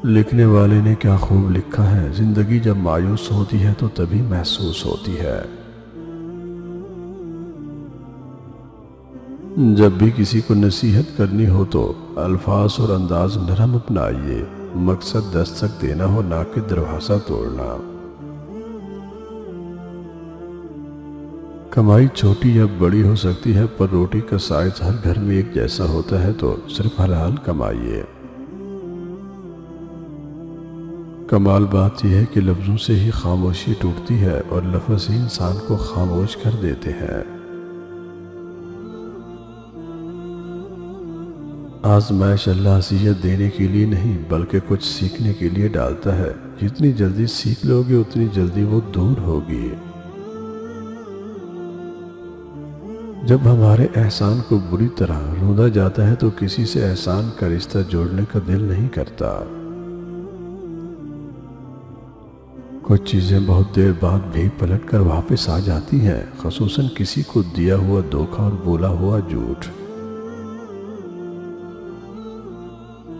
لکھنے والے نے کیا خوب لکھا ہے، زندگی جب مایوس ہوتی ہے تو تبھی محسوس ہوتی ہے۔ جب بھی کسی کو نصیحت کرنی ہو تو الفاظ اور انداز نرم اپنائیے، مقصد دستک دینا ہو نہ کہ دروازہ توڑنا۔ کمائی چھوٹی یا بڑی ہو سکتی ہے، پر روٹی کا سائز ہر گھر میں ایک جیسا ہوتا ہے، تو صرف حلال کمائیے۔ کمال بات یہ ہے کہ لفظوں سے ہی خاموشی ٹوٹتی ہے اور لفظ ہی انسان کو خاموش کر دیتے ہیں۔ آزمائش اللہ اذیت دینے کے لیے نہیں بلکہ کچھ سیکھنے کے لیے ڈالتا ہے۔ جتنی جلدی سیکھ لو گے اتنی جلدی وہ دور ہوگی۔ جب ہمارے احسان کو بری طرح روندا جاتا ہے تو کسی سے احسان کا رشتہ جوڑنے کا دل نہیں کرتا۔ کچھ چیزیں بہت دیر بعد بھی پلٹ کر واپس آ جاتی ہیں، خصوصاً کسی کو دیا ہوا دھوکہ اور بولا ہوا جھوٹ۔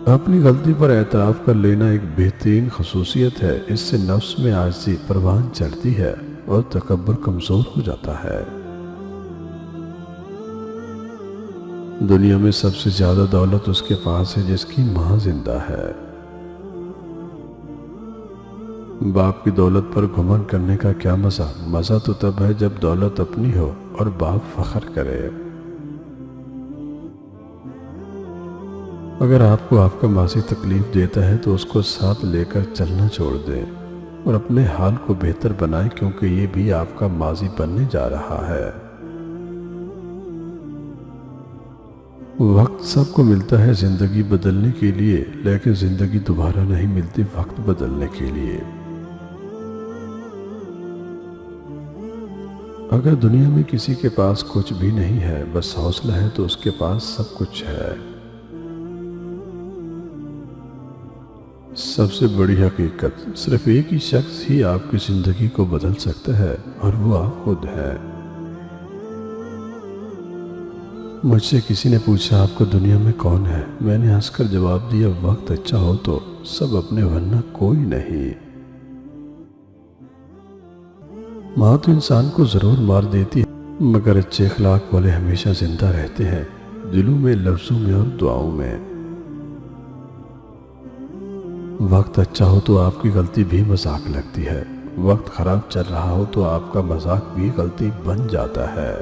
اپنی غلطی پر اعتراف کر لینا ایک بہترین خصوصیت ہے۔ اس سے نفس میں عاجزی پروان چڑھتی ہے اور تکبر کمزور ہو جاتا ہے۔ دنیا میں سب سے زیادہ دولت اس کے پاس ہے جس کی ماں زندہ ہے۔ باپ کی دولت پر گھمنڈ کرنے کا کیا مزہ؟ مزہ تو تب ہے جب دولت اپنی ہو اور باپ فخر کرے۔ اگر آپ کو آپ کا ماضی تکلیف دیتا ہے تو اس کو ساتھ لے کر چلنا چھوڑ دیں اور اپنے حال کو بہتر بنائیں، کیونکہ یہ بھی آپ کا ماضی بننے جا رہا ہے۔ وقت سب کو ملتا ہے زندگی بدلنے کے لیے، لیکن زندگی دوبارہ نہیں ملتی وقت بدلنے کے لیے۔ اگر دنیا میں کسی کے پاس کچھ بھی نہیں ہے، بس حوصلہ ہے، تو اس کے پاس سب کچھ ہے۔ سب سے بڑی حقیقت، صرف ایک ہی شخص ہی آپ کی زندگی کو بدل سکتا ہے اور وہ آپ خود ہیں۔ مجھ سے کسی نے پوچھا آپ کو دنیا میں کون ہے؟ میں نے ہنس کر جواب دیا، وقت اچھا ہو تو سب اپنے ورنہ کوئی نہیں۔ ماں تو انسان کو ضرور مار دیتی ہے، مگر اچھے اخلاق والے ہمیشہ زندہ رہتے ہیں، دلوں میں، لفظوں میں اور دعاؤں میں۔ وقت اچھا ہو تو آپ کی غلطی بھی مذاق لگتی ہے، وقت خراب چل رہا ہو تو آپ کا مذاق بھی غلطی بن جاتا ہے۔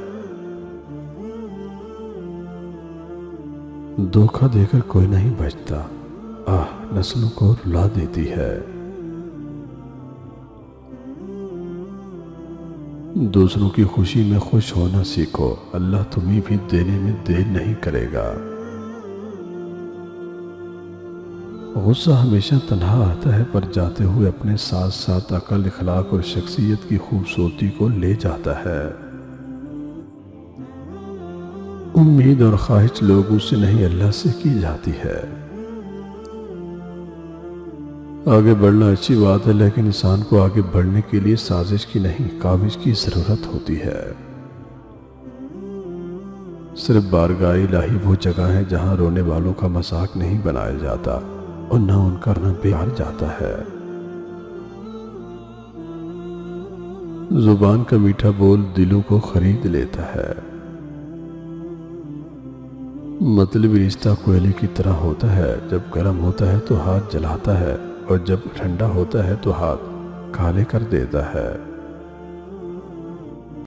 دھوکہ دے کر کوئی نہیں بچتا، نسلوں کو رلا دیتی ہے۔ دوسروں کی خوشی میں خوش ہونا سیکھو، اللہ تمہیں بھی دینے میں دیر نہیں کرے گا۔ غصہ ہمیشہ تنہا آتا ہے، پر جاتے ہوئے اپنے ساتھ ساتھ عقل، اخلاق اور شخصیت کی خوبصورتی کو لے جاتا ہے۔ امید اور خواہش لوگوں سے نہیں اللہ سے کی جاتی ہے۔ آگے بڑھنا اچھی بات ہے، لیکن انسان کو آگے بڑھنے کے لیے سازش کی نہیں، کاوش کی ضرورت ہوتی ہے۔ صرف بارگاہ الہی وہ جگہ ہے جہاں رونے والوں کا مذاق نہیں بنایا جاتا اور نہ ان کا رونا بیکار جاتا ہے۔ زبان کا میٹھا بول دلوں کو خرید لیتا ہے۔ مطلبی رشتہ کوئلے کی طرح ہوتا ہے، جب گرم ہوتا ہے تو ہاتھ جلاتا ہے اور جب ٹھنڈا ہوتا ہے تو ہاتھ کالے کر دیتا ہے۔